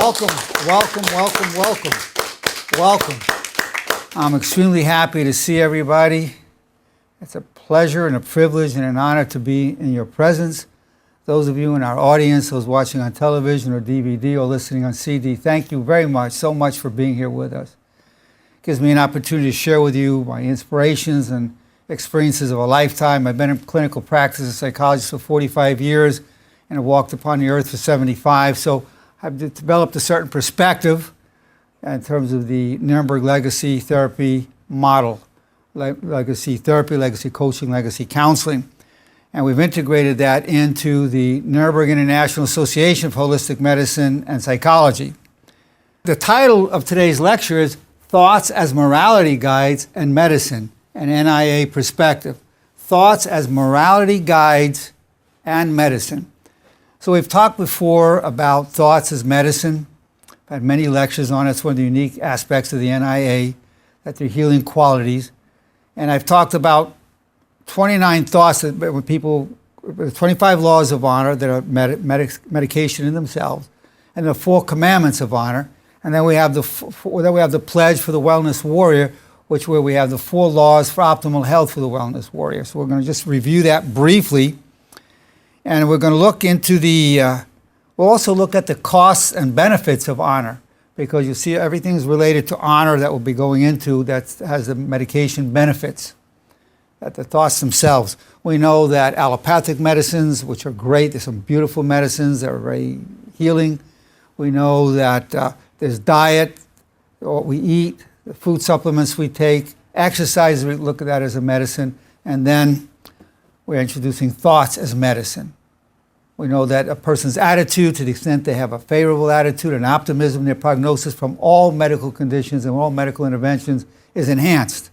Welcome, welcome, welcome, welcome, welcome. I'm extremely happy to see everybody. It's a pleasure and a privilege and an honor to be in your presence. Those of you in our audience, those watching on television or DVD or listening on CD, thank you very much, so much for being here with us. It gives me an opportunity to share with you my inspirations and experiences of a lifetime. I've been in clinical practice as a psychologist for 45 years and have walked upon the earth for 75, so I've developed a certain perspective in terms of the Nerenberg legacy therapy model, legacy therapy, legacy coaching, legacy counseling. And we've integrated that into the Nerenberg International Association for Holistic Medicine and Psychology. The title of today's lecture is Thoughts as Morality Guides and Medicine, an NIA Perspective. Thoughts as Morality Guides and Medicine. So we've talked before about thoughts as medicine. I've had many lectures on it. It's one of the unique aspects of the NIA, that they're healing qualities. And I've talked about 29 thoughts that when people, 25 laws of honor that are medication in themselves, and the 4 commandments of honor. And then we have the pledge for the wellness warrior, where we have the 4 laws for optimal health for the wellness warrior. So we're going to just review that briefly. And we're going to look into we'll also look at the costs and benefits of honor, because you see everything is related to honor that we'll be going into that has the medication benefits, that the thoughts themselves. We know that allopathic medicines, which are great, there's some beautiful medicines that are very healing. We know that there's diet, what we eat, the food supplements we take, exercise, we look at that as a medicine, and then we're introducing thoughts as medicine. We know that a person's attitude, to the extent they have a favorable attitude and optimism, their prognosis from all medical conditions and all medical interventions is enhanced.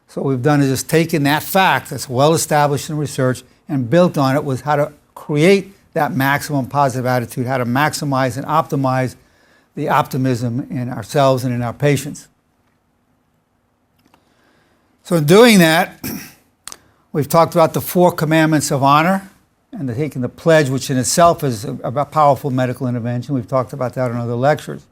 So what we've done is just taken that fact that's well established in research and built on it with how to create that maximum positive attitude, how to maximize and optimize the optimism in ourselves and in our patients. So in doing that, we've talked about the 4 commandments of honor and taking the pledge, which in itself is a powerful medical intervention. We've talked about that in other lectures.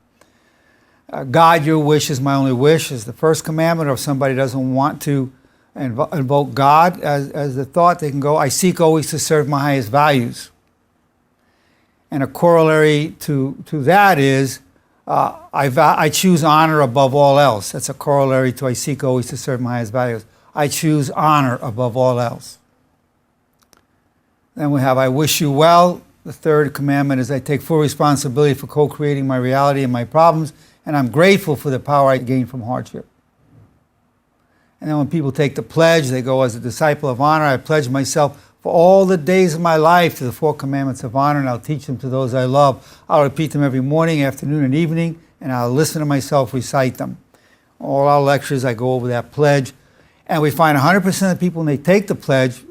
God, your wish is my only wish is the first commandment, or if somebody doesn't want to invoke God as the thought, they can go, I seek always to serve my highest values. And a corollary to that is, I choose honor above all else. That's a corollary to I seek always to serve my highest values. I choose honor above all else. Then we have I wish you well. The 3rd commandment is I take full responsibility for co-creating my reality and my problems, and I'm grateful for the power I gain from hardship. And then when people take the pledge, they go, as a disciple of honor, I pledge myself for all the days of my life to the 4 commandments of honor, and I'll teach them to those I love. I'll repeat them every morning, afternoon, and evening, and I'll listen to myself recite them. All our lectures, I go over that pledge. And we find 100% of people, when they take the pledge,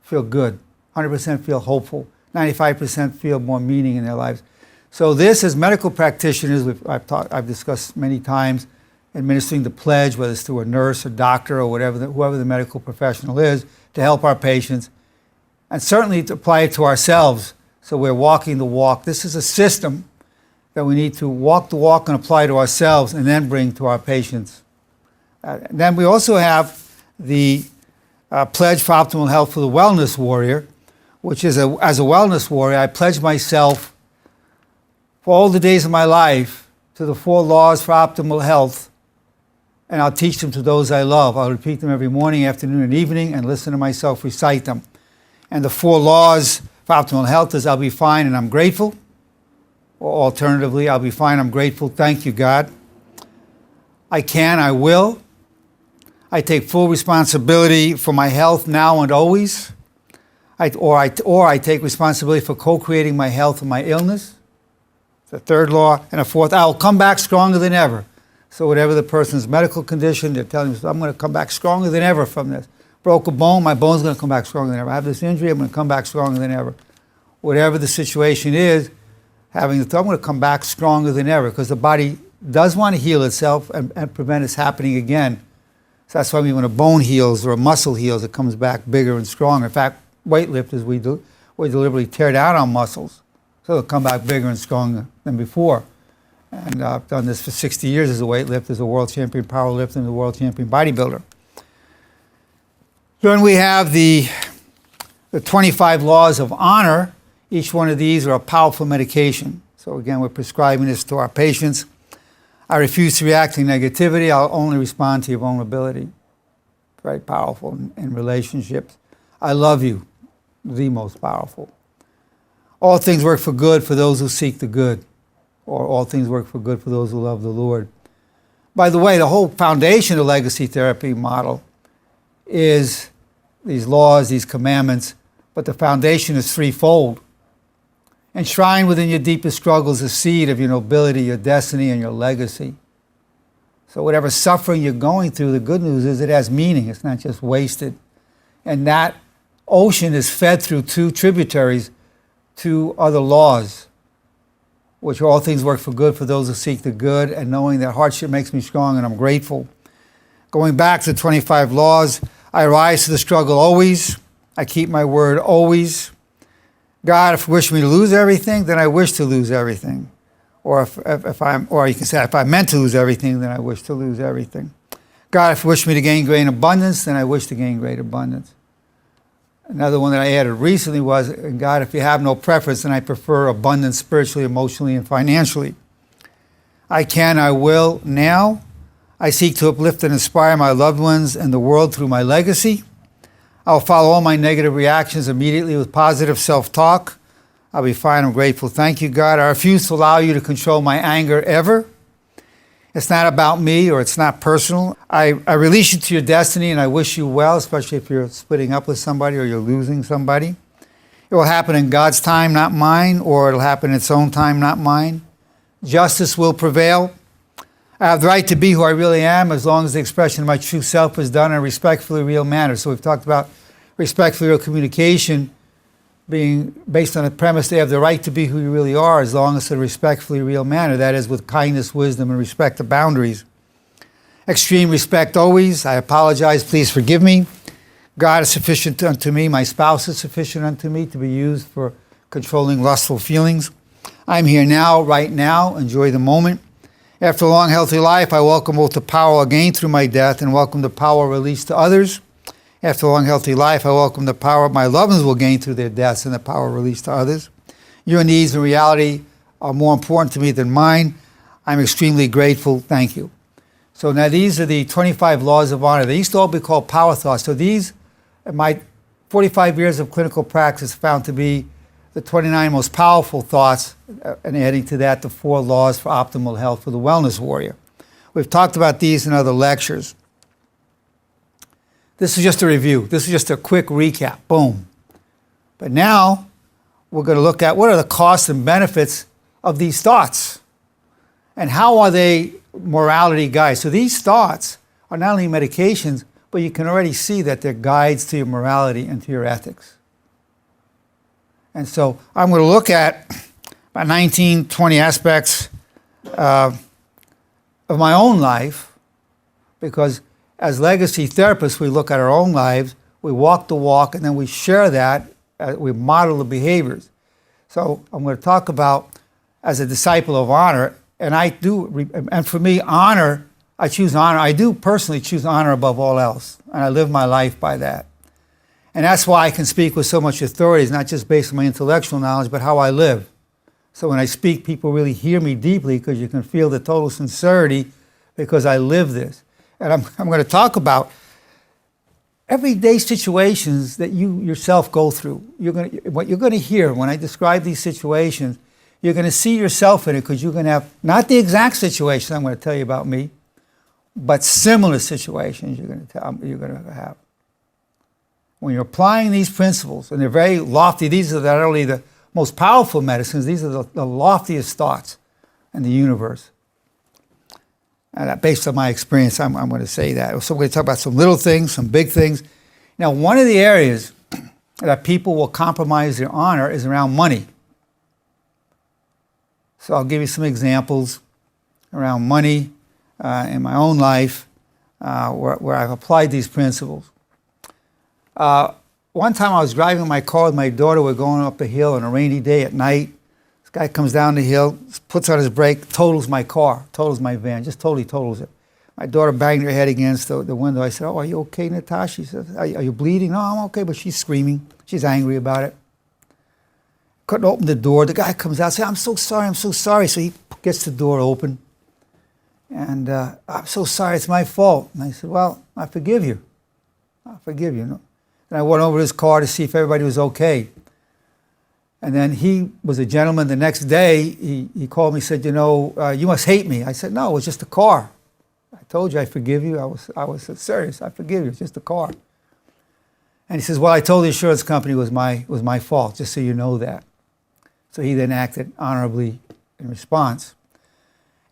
feel good. 100% feel hopeful. 95% feel more meaning in their lives. So this, as medical practitioners, I've discussed many times, administering the pledge, whether it's through a nurse or doctor or whoever the medical professional is, to help our patients. And certainly to apply it to ourselves, so we're walking the walk. This is a system that we need to walk the walk and apply to ourselves and then bring to our patients. Then we also have the pledge for optimal health for the wellness warrior, which is, as a wellness warrior, I pledge myself for all the days of my life to the 4 laws for optimal health, and I'll teach them to those I love. I'll repeat them every morning, afternoon, and evening, and listen to myself recite them. And the 4 laws for optimal health is I'll be fine and I'm grateful, or alternatively, I'll be fine, I'm grateful, thank you, God. I can, I will. I take full responsibility for my health now and always. I take responsibility for co-creating my health and my illness. The 3rd law. And a 4th, I will come back stronger than ever. So whatever the person's medical condition, they're telling me, I'm going to come back stronger than ever from this. Broke a bone, my bone's going to come back stronger than ever. I have this injury, I'm going to come back stronger than ever. Whatever the situation is, having the thought, I'm going to come back stronger than ever, because the body does want to heal itself and prevent it happening again. So that's why when a bone heals or a muscle heals, it comes back bigger and stronger. In fact, weightlifters, we deliberately tear down our muscles so they'll come back bigger and stronger than before. And I've done this for 60 years as a weightlifter, as a world champion powerlifter, and a world champion bodybuilder. Then we have the 25 laws of honor. Each one of these are a powerful medication. So again, we're prescribing this to our patients. I refuse to react to negativity. I'll only respond to your vulnerability. Very powerful in relationships. I love you, the most powerful. All things work for good for those who seek the good, or all things work for good for those who love the Lord. By the way, the whole foundation of the legacy therapy model is these laws, these commandments, but the foundation is threefold. Enshrined within your deepest struggles, the seed of your nobility, your destiny, and your legacy. So whatever suffering you're going through, the good news is it has meaning. It's not just wasted. And that ocean is fed through two tributaries, two other laws, which all things work for good for those who seek the good, and knowing that hardship makes me strong, and I'm grateful. Going back to the 25 laws, I rise to the struggle always. I keep my word always. God, if you wish me to lose everything, then I wish to lose everything. Or you can say, if I meant to lose everything, then I wish to lose everything. God, if you wish me to gain great abundance, then I wish to gain great abundance. Another one that I added recently was, God, if you have no preference, then I prefer abundance spiritually, emotionally, and financially. I can, I will, now. I seek to uplift and inspire my loved ones and the world through my legacy. I'll follow all my negative reactions immediately with positive self-talk. I'll be fine, I'm grateful. Thank you, God. I refuse to allow you to control my anger ever. It's not about me, or it's not personal. I release you to your destiny, and I wish you well, especially if you're splitting up with somebody or you're losing somebody. It will happen in God's time, not mine, or it'll happen in its own time, not mine. Justice will prevail. I have the right to be who I really am as long as the expression of my true self is done in a respectfully real manner. So we've talked about respectfully real communication being based on the premise they have the right to be who you really are as long as it's in a respectfully real manner. That is, with kindness, wisdom, and respect to boundaries. Extreme respect always. I apologize. Please forgive me. God is sufficient unto me. My spouse is sufficient unto me to be used for controlling lustful feelings. I'm here now, right now. Enjoy the moment. After a long, healthy life, I welcome both the power gained through my death and welcome the power released to others. After a long, healthy life, I welcome the power my loved ones will gain through their deaths and the power released to others. Your needs and reality are more important to me than mine. I'm extremely grateful. Thank you. So now these are the 25 laws of honor. They used to all be called power thoughts. So these, in my 45 years of clinical practice, found to be the 29 most powerful thoughts, and adding to that the 4 laws for optimal health for the wellness warrior. We've talked about these in other lectures. This is just a review. This is just a quick recap. Boom. But now we're going to look at what are the costs and benefits of these thoughts, and how are they morality guides. So these thoughts are not only medications, but you can already see that they're guides to your morality and to your ethics. And so I'm going to look at about 19, 20 aspects of my own life, because as legacy therapists, we look at our own lives, we walk the walk, and then we share that, we model the behaviors. So I'm going to talk about, as a disciple of honor, and for me, honor, I choose honor. I do personally choose honor above all else, and I live my life by that. And that's why I can speak with so much authority. It's not just based on my intellectual knowledge, but how I live. So when I speak, people really hear me deeply, because you can feel the total sincerity because I live this. And I'm going to talk about everyday situations that you yourself go through. What you're going to hear when I describe these situations, you're going to see yourself in it, because you're going to have not the exact situation I'm going to tell you about me, but similar situations you're going to have. When you're applying these principles, and they're very lofty, these are not only the most powerful medicines, these are the loftiest thoughts in the universe. And based on my experience, I'm going to say that. So we're going to talk about some little things, some big things. Now, one of the areas that people will compromise their honor is around money. So I'll give you some examples around money in my own life where I've applied these principles. One time I was driving my car with my daughter. We're going up a hill on a rainy day at night. This guy comes down the hill, puts on his brake, totals my car, totals my van, just totally totals it. My daughter banged her head against the window. I said, "Oh, are you okay, Natasha?" She said, are you bleeding?" "No, I'm okay," but she's screaming. She's angry about it. Couldn't open the door. The guy comes out, says, "I'm so sorry, I'm so sorry." So he gets the door open. And "I'm so sorry, it's my fault." And I said, "Well, I forgive you. I forgive you." And I went over to his car to see if everybody was okay. And then he was a gentleman. The next day, he called me and said, "You must hate me." I said, "No, it was just a car. I told you I forgive you. I was serious. I forgive you. It's just a car." And he says, "Well, I told the insurance company it was my fault, just so you know that." So he then acted honorably in response.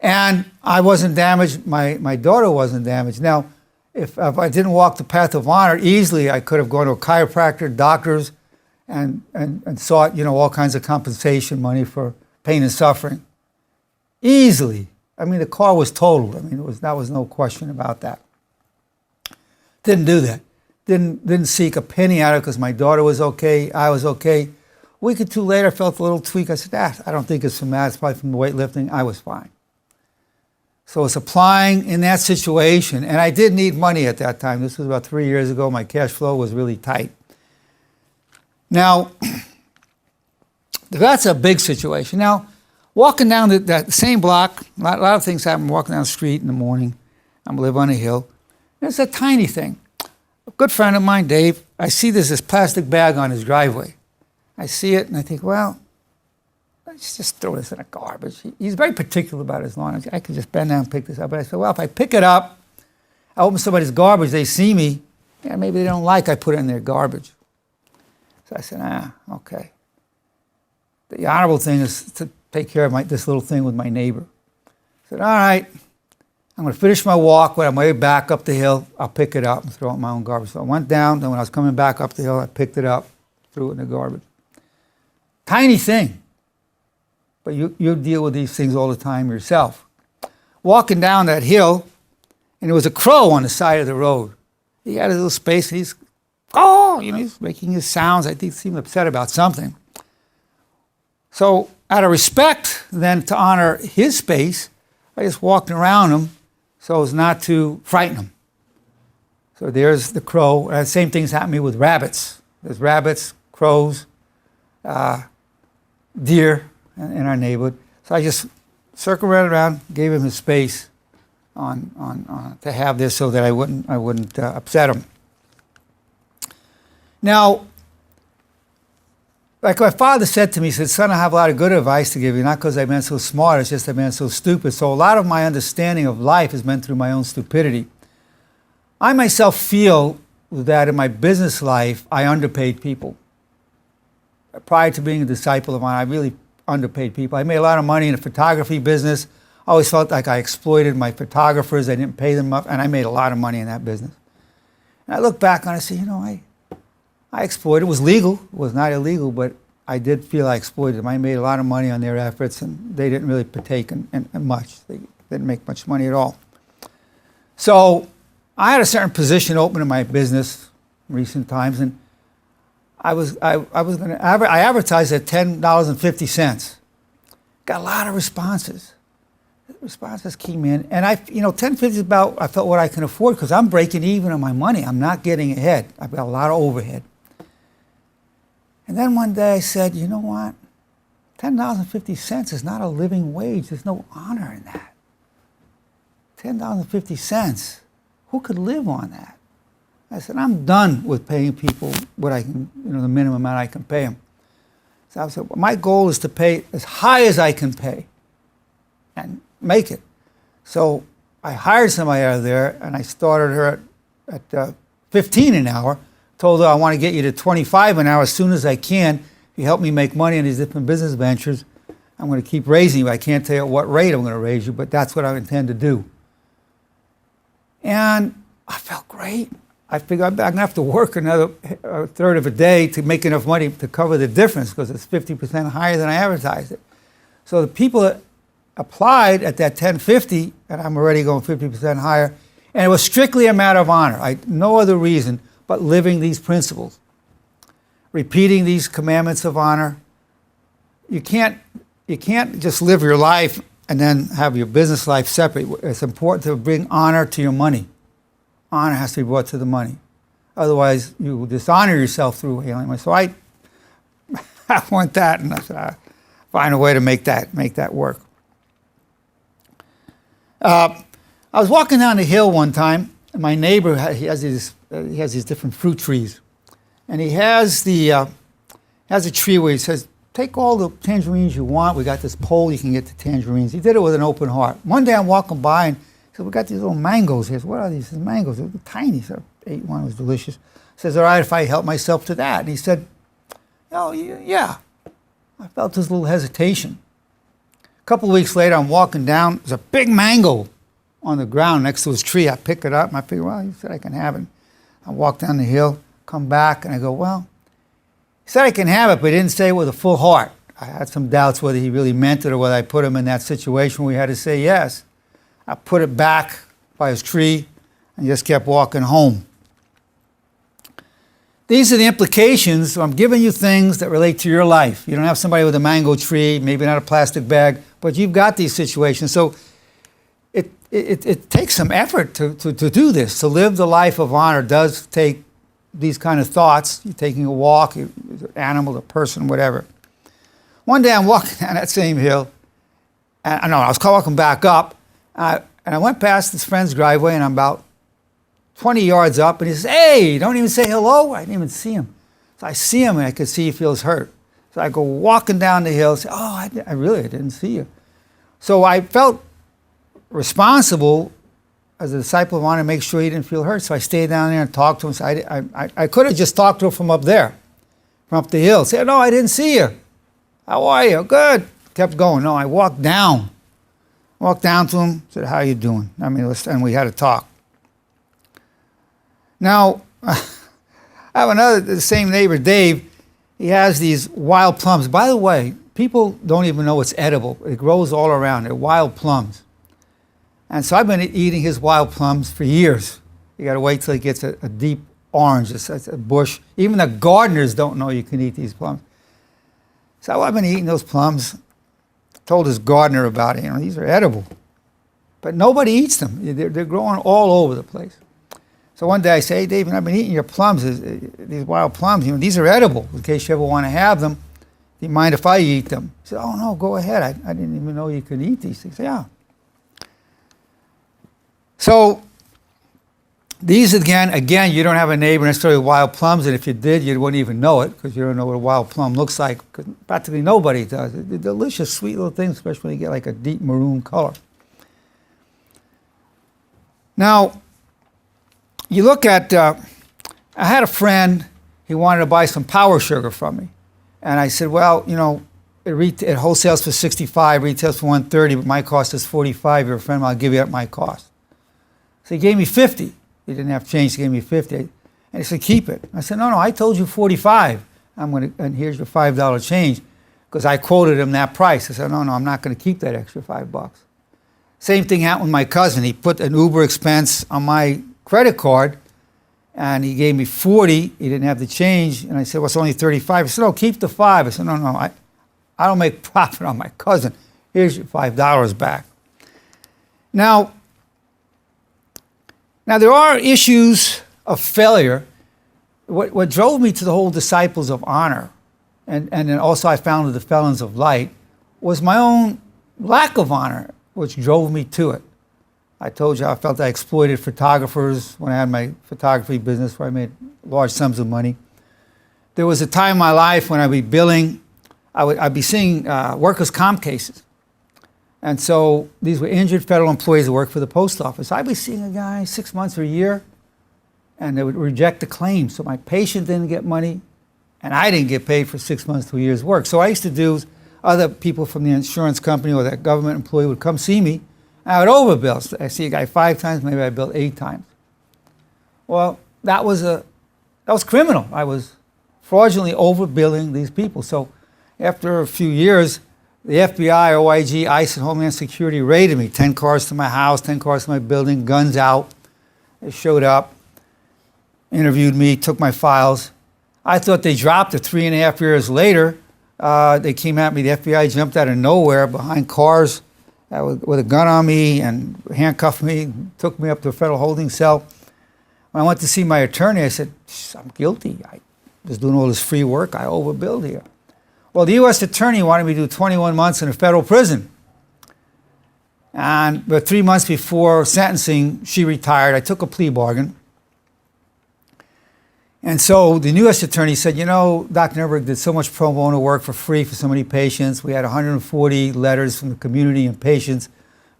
And I wasn't damaged. My daughter wasn't damaged. Now, if I didn't walk the path of honor, easily I could have gone to a chiropractor, doctors, and sought all kinds of compensation money for pain and suffering. Easily. I mean, the car was totaled. I mean, that was no question about that. Didn't do that. Didn't seek a penny out of it because my daughter was okay. I was okay. A week or two later, I felt a little tweak. I said, I don't think it's from that. It's probably from the weightlifting. I was fine. So it's applying in that situation. And I did need money at that time. This was about 3 years ago. My cash flow was really tight. Now, that's a big situation. Now, walking down that same block, a lot of things happen walking down the street in the morning. I live on a hill. It's a tiny thing. A good friend of mine, Dave, I see there's this plastic bag on his driveway. I see it and I think, well, let's just throw this in a garbage. He's very particular about his lawn. I could just bend down and pick this up. But I said, well, if I pick it up, I open somebody's garbage, they see me, maybe they don't like I put it in their garbage. So I said, okay. The honorable thing is to take care of this little thing with my neighbor. I said, all right, I'm going to finish my walk. When I'm way back up the hill, I'll pick it up and throw it in my own garbage. So I went down, then when I was coming back up the hill, I picked it up, threw it in the garbage. Tiny thing. But you deal with these things all the time yourself. Walking down that hill, and there was a crow on the side of the road. He had a little space, and he's making his sounds. I think he seemed upset about something. So out of respect, then, to honor his space, I just walked around him so as not to frighten him. So there's the crow. Same things happen to me with rabbits. There's rabbits, crows, deer in our neighborhood. So I just circled right around, gave him his space to have this so that I wouldn't upset him. Now, like my father said to me, he said, "Son, I have a lot of good advice to give you, not because I've been so smart, it's just I've been so stupid." So a lot of my understanding of life has been through my own stupidity. I myself feel that in my business life, I underpaid people. Prior to being a disciple of mine, I really underpaid people. I made a lot of money in the photography business. I always felt like I exploited my photographers. I didn't pay them enough, and I made a lot of money in that business. And I look back on it and say, I exploited. It was legal. It was not illegal, but I did feel I exploited them. I made a lot of money on their efforts, and they didn't really partake in much. They didn't make much money at all. So I had a certain position open in my business in recent times, and I advertised at $10.50. Got a lot of responses. Responses came in, and $10.50 is about, I felt, what I can afford because I'm breaking even on my money. I'm not getting ahead. I've got a lot of overhead. And then one day I said, you know what? $10.50 is not a living wage. There's no honor in that. $10.50. Who could live on that? I said, I'm done with paying people what I can, the minimum amount I can pay them. So I said, my goal is to pay as high as I can pay and make it. So I hired somebody out of there, and I started her at 15 an hour. Told her I want to get you to 25 an hour as soon as I can. If you help me make money in these different business ventures, I'm going to keep raising you. I can't tell you at what rate I'm going to raise you, but that's what I intend to do. And I felt great. I figured I'm going to have to work another third of a day to make enough money to cover the difference because it's 50% higher than I advertised it. So the people that applied at that $10.50, and I'm already going 50% higher, and it was strictly a matter of honor. No other reason but living these principles, repeating these commandments of honor. You can't you can't just live your life and then have your business life separate. It's important to bring honor to your money. Honor has to be brought to the money. Otherwise, you will dishonor yourself through healing money. So I want that, and I said, I'll find a way to make that work. I was walking down the hill one time, and my neighbor, he has these different fruit trees. And he has a tree where he says, take all the tangerines you want. We got this pole, you can get the tangerines. He did it with an open heart. One day I'm walking by, and he said, we got these little mangoes here. I said, what are these? He said, mangoes. They're tiny. So I ate one, it was delicious. He says, all right, if I help myself to that. And he said, oh, yeah. I felt this little hesitation. A couple of weeks later, I'm walking down. There's a big mango on the ground next to his tree. I pick it up, and I figure, well, he said I can have it. I walk down the hill, come back, and I go, well, he said I can have it, but he didn't say it with a full heart. I had some doubts whether he really meant it or whether I put him in that situation where he had to say yes. I put it back by his tree and just kept walking home. These are the implications. So I'm giving you things that relate to your life. You don't have somebody with a mango tree, maybe not a plastic bag, but you've got these situations. So it takes some effort to do this. To live the life of honor does take these kind of thoughts. You're taking a walk, you're an animal, a person, whatever. One day I'm walking down that same hill, and I was walking back up, and I went past this friend's driveway, and I'm about 20 yards up, and he says, hey, don't even say hello. I didn't even see him. So I see him, and I could see he feels hurt. So I go walking down the hill, and say, oh, I really didn't see you. So I felt responsible as a disciple of honor to make sure he didn't feel hurt. So I stayed down there and talked to him. So I could have just talked to him from up there, from up the hill. Said, no, I didn't see you. How are you? Good. Kept going. No, I walked down. Walked down to him, said, how you doing? And we had a talk. Now, I have the same neighbor, Dave. He has these wild plums. By the way, people don't even know it's edible. It grows all around. They're wild plums. And so I've been eating his wild plums for years. You got to wait till it gets a deep orange. It's a bush. Even the gardeners don't know you can eat these plums. So I've been eating those plums. Told his gardener about it. These are edible. But nobody eats them. They're growing all over the place. So one day I say, hey, David, I've been eating your plums, these wild plums. These are edible. In case you ever want to have them, do you mind if I eat them? He said, oh, no, go ahead. I didn't even know you could eat these things. Yeah. So these, again, you don't have a neighbor necessarily with wild plums, and if you did, you wouldn't even know it because you don't know what a wild plum looks like, because practically nobody does. They're delicious, sweet little things, especially when you get like a deep maroon color. Now, you look at, I had a friend, he wanted to buy some power sugar from me. And I said, well, it wholesales for $65, retails for $130, but my cost is $45. You're a friend, I'll give you at my cost. So he gave me $50. He didn't have change, he gave me $50. And he said, keep it. I said, no, I told you $45. And here's your $5 change, because I quoted him that price. I said, no, I'm not going to keep that extra $5. Same thing happened with my cousin. He put an Uber expense on my credit card, and he gave me $40. He didn't have the change, and I said, well, it's only $35. He said, no, keep the $5. I said, no, I don't make profit on my cousin. Here's your $5 back. Now there are issues of failure. What drove me to the whole Disciples of Honor, and then also I founded the Felons of Light, was my own lack of honor, which drove me to it. I told you I felt I exploited photographers when I had my photography business where I made large sums of money. There was a time in my life when I'd be billing, I'd be seeing workers' comp cases. And so these were injured federal employees that worked for the post office. I'd be seeing a guy 6 months or a year, and they would reject the claim. So my patient didn't get money, and I didn't get paid for 6 months to a year's work. So I used to do, other people from the insurance company or that government employee would come see me, and I would overbill. So I see a guy 5 times, maybe I billed 8 times. Well, that was criminal. I was fraudulently overbilling these people. So after a few years, the FBI, OIG, ICE, and Homeland Security raided me. 10 cars to my house, 10 cars to my building, guns out. They showed up, interviewed me, took my files. I thought they dropped it 3.5 years later. They came at me. The FBI jumped out of nowhere behind cars with a gun on me and handcuffed me, took me up to a federal holding cell. When I went to see my attorney, I said, I'm guilty. I was doing all this free work. I overbilled here. Well, the U.S. attorney wanted me to do 21 months in a federal prison. But 3 months before sentencing, she retired. I took a plea bargain. And so the U.S. attorney said, Dr. Nerenberg did so much pro bono work for free for so many patients. We had 140 letters from the community and patients.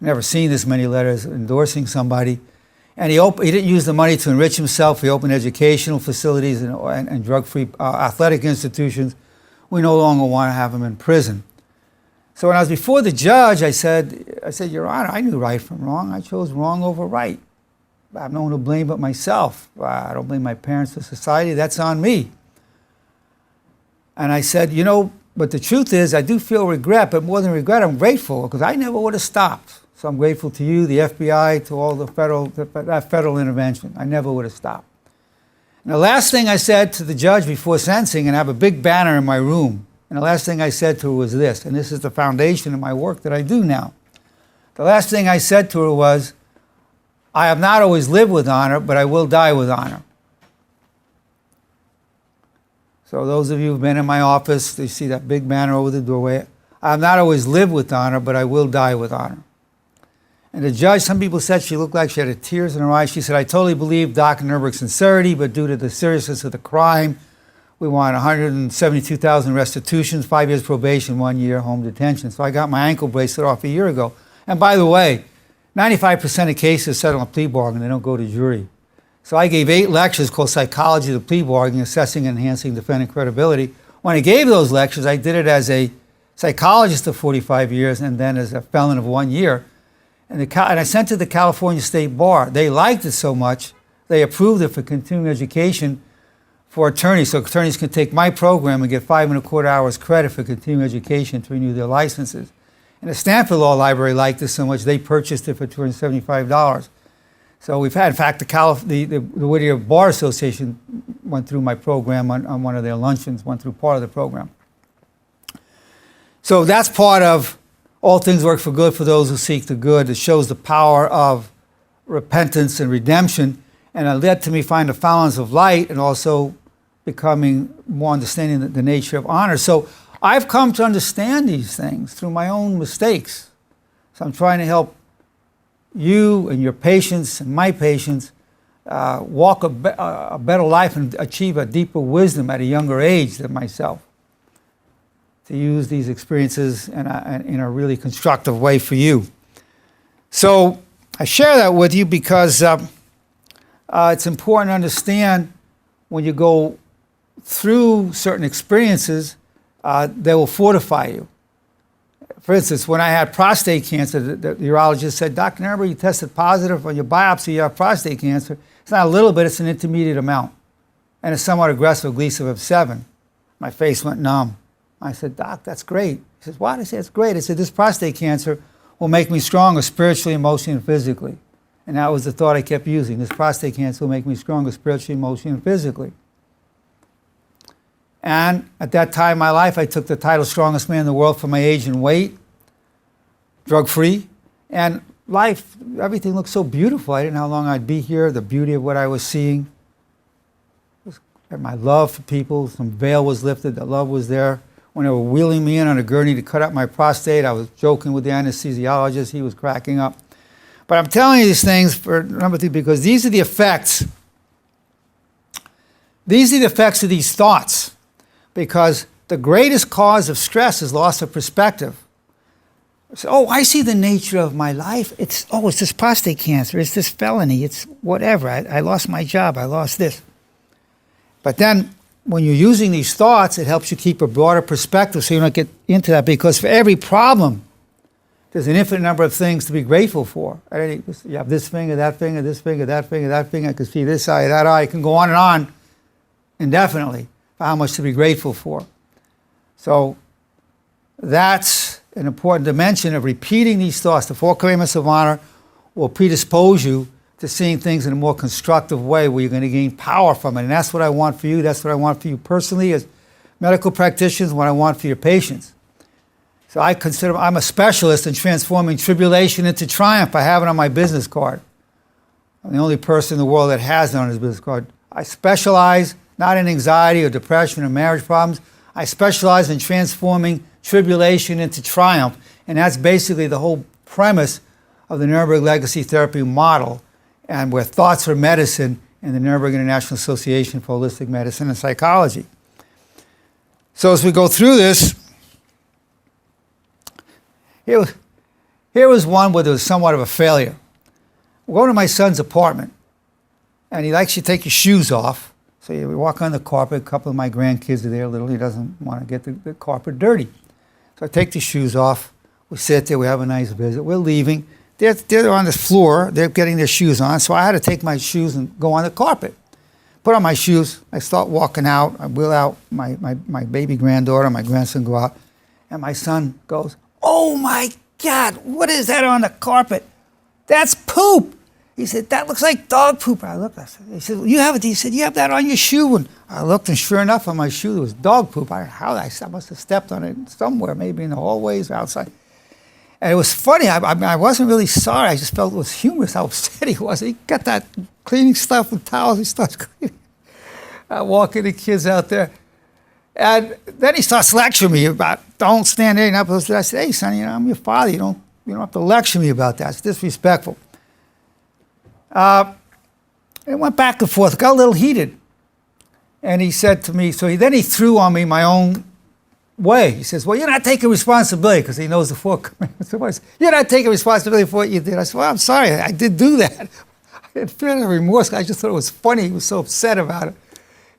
Never seen this many letters endorsing somebody. And he didn't use the money to enrich himself. He opened educational facilities and drug-free athletic institutions. We no longer want to have him in prison. So when I was before the judge, I said, Your Honor, I knew right from wrong. I chose wrong over right. I have no one to blame but myself. I don't blame my parents or society. That's on me. And I said, but the truth is I do feel regret, but more than regret, I'm grateful because I never would have stopped. So I'm grateful to you, the FBI, to all that federal intervention. I never would have stopped. And the last thing I said to the judge before sentencing, and I have a big banner in my room, and the last thing I said to her was this, and this is the foundation of my work that I do now. The last thing I said to her was, I have not always lived with honor, but I will die with honor. So those of you who've been in my office, they see that big banner over the doorway. I have not always lived with honor, but I will die with honor. And the judge, some people said she looked like she had tears in her eyes. She said, I totally believe Dr. Nerenberg's sincerity, but due to the seriousness of the crime, we want 172,000 restitutions, 5 years probation, 1 year home detention. So I got my ankle bracelet off a year ago. And by the way, 95% of cases settle on plea bargain. They don't go to jury. So I gave 8 lectures called Psychology of Plea Bargaining, Assessing and Enhancing Defendant Credibility. When I gave those lectures, I did it as a psychologist of 45 years and then as a felon of 1 year. And I sent it to the California State Bar. They liked it so much, they approved it for continuing education for attorneys. So attorneys can take my program and get 5.25 hours credit for continuing education to renew their licenses. And the Stanford Law Library liked it so much, they purchased it for $275. So we've had, in fact, the Whittier Bar Association went through my program on one of their luncheons, went through part of the program. So that's part of all things work for good for those who seek the good. It shows the power of repentance and redemption, and it led to me find the fountains of light and also becoming more understanding the nature of honor. So I've come to understand these things through my own mistakes. So I'm trying to help you and your patients and my patients walk a better life and achieve a deeper wisdom at a younger age than myself, to use these experiences in a really constructive way for you. So I share that with you because it's important to understand when you go through certain experiences, they will fortify you. For instance, when I had prostate cancer, the urologist said, Dr. Nerenberg, you tested positive on your biopsy, you have prostate cancer. It's not a little bit, it's an intermediate amount. And it's somewhat aggressive, Gleason of 7. My face went numb. I said, Doc, that's great. He says, what? I said, it's great. I said, this prostate cancer will make me stronger spiritually, emotionally, and physically. And that was the thought I kept using. This prostate cancer will make me stronger spiritually, emotionally, and physically. And at that time in my life, I took the title Strongest Man in the World for my age and weight, drug-free. And life, everything looked so beautiful. I didn't know how long I'd be here, the beauty of what I was seeing. My love for people, some veil was lifted, the love was there. When they were wheeling me in on a gurney to cut out my prostate, I was joking with the anesthesiologist. He was cracking up. But I'm telling you these things for number 2 because these are the effects. These are the effects of these thoughts. Because the greatest cause of stress is loss of perspective. So, I see the nature of my life. It's this prostate cancer. It's this felony. It's whatever. I lost my job. I lost this. But then when you're using these thoughts, it helps you keep a broader perspective so you don't get into that. Because for every problem, there's an infinite number of things to be grateful for. You have this finger, that finger, this finger, that finger, that finger. I can see this eye, that eye. I can go on indefinitely for how much to be grateful for. So that's an important dimension of repeating these thoughts. The 4 commandments of honor will predispose you to seeing things in a more constructive way where you're going to gain power from it. And that's what I want for you. That's what I want for you personally as medical practitioners, what I want for your patients. So I'm a specialist in transforming tribulation into triumph. I have it on my business card. I'm the only person in the world that has it on his business card. I specialize not in anxiety or depression or marriage problems. I specialize in transforming tribulation into triumph. And that's basically the whole premise of the Nerenberg Legacy Therapy model, and where thoughts are medicine in the Nerenberg International Association for Holistic Medicine and Psychology. So as we go through this, here was one where there was somewhat of a failure. We're going to my son's apartment, and he likes you to take your shoes off. So we walk on the carpet. A couple of my grandkids are there. Little, he doesn't want to get the carpet dirty. So I take the shoes off. We sit there. We have a nice visit. We're leaving. They're on the floor. They're getting their shoes on. So I had to take my shoes and go on the carpet. Put on my shoes. I start walking out. I wheel out my baby granddaughter. My grandson go out. And my son goes, "Oh, my God, what is that on the carpet? That's poop." He said, "That looks like dog poop." I looked. He said, "You have it." He said, "You have that on your shoe." And I looked, and sure enough, on my shoe, there was dog poop. I must have stepped on it somewhere, maybe in the hallways or outside. And it was funny. I wasn't really sorry. I just felt it was humorous how upset he was. He got that cleaning stuff with towels. He starts cleaning. Walking the kids out there. And then he starts lecturing me about, don't stand there. And I said, "Hey, son, I'm your father. You don't have to lecture me about that. It's disrespectful." It went back and forth. It got a little heated. And he said to me, then he threw on me my own way. He says, "Well, you're not taking responsibility," because he knows the four commandments. "You're not taking responsibility for what you did." I said, "Well, I'm sorry. I did do that." I didn't feel any remorse. I just thought it was funny. He was so upset about it.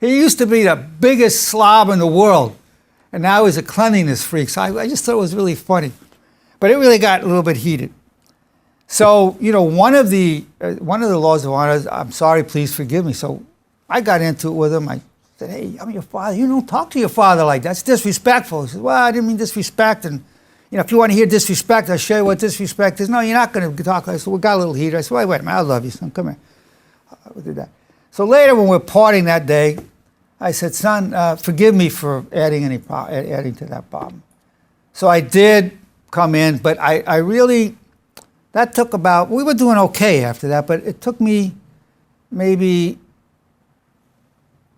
He used to be the biggest slob in the world, and now he's a cleanliness freak. So I just thought it was really funny. But it really got a little bit heated. So, one of the laws of honor is, "I'm sorry, please forgive me." So I got into it with him. I said, "Hey, I'm your father. You don't talk to your father like that. That's disrespectful." He said, "Well, I didn't mean disrespect. And, if you want to hear disrespect, I'll show you what disrespect is." "No, you're not going to talk like that." So we got a little heated. I said, wait a minute. I love you, son. Come here. We did that. So later when we're partying that day, I said, "Son, forgive me for adding to that problem." So I did come in, but I really, that took we were doing okay after that, but it took me maybe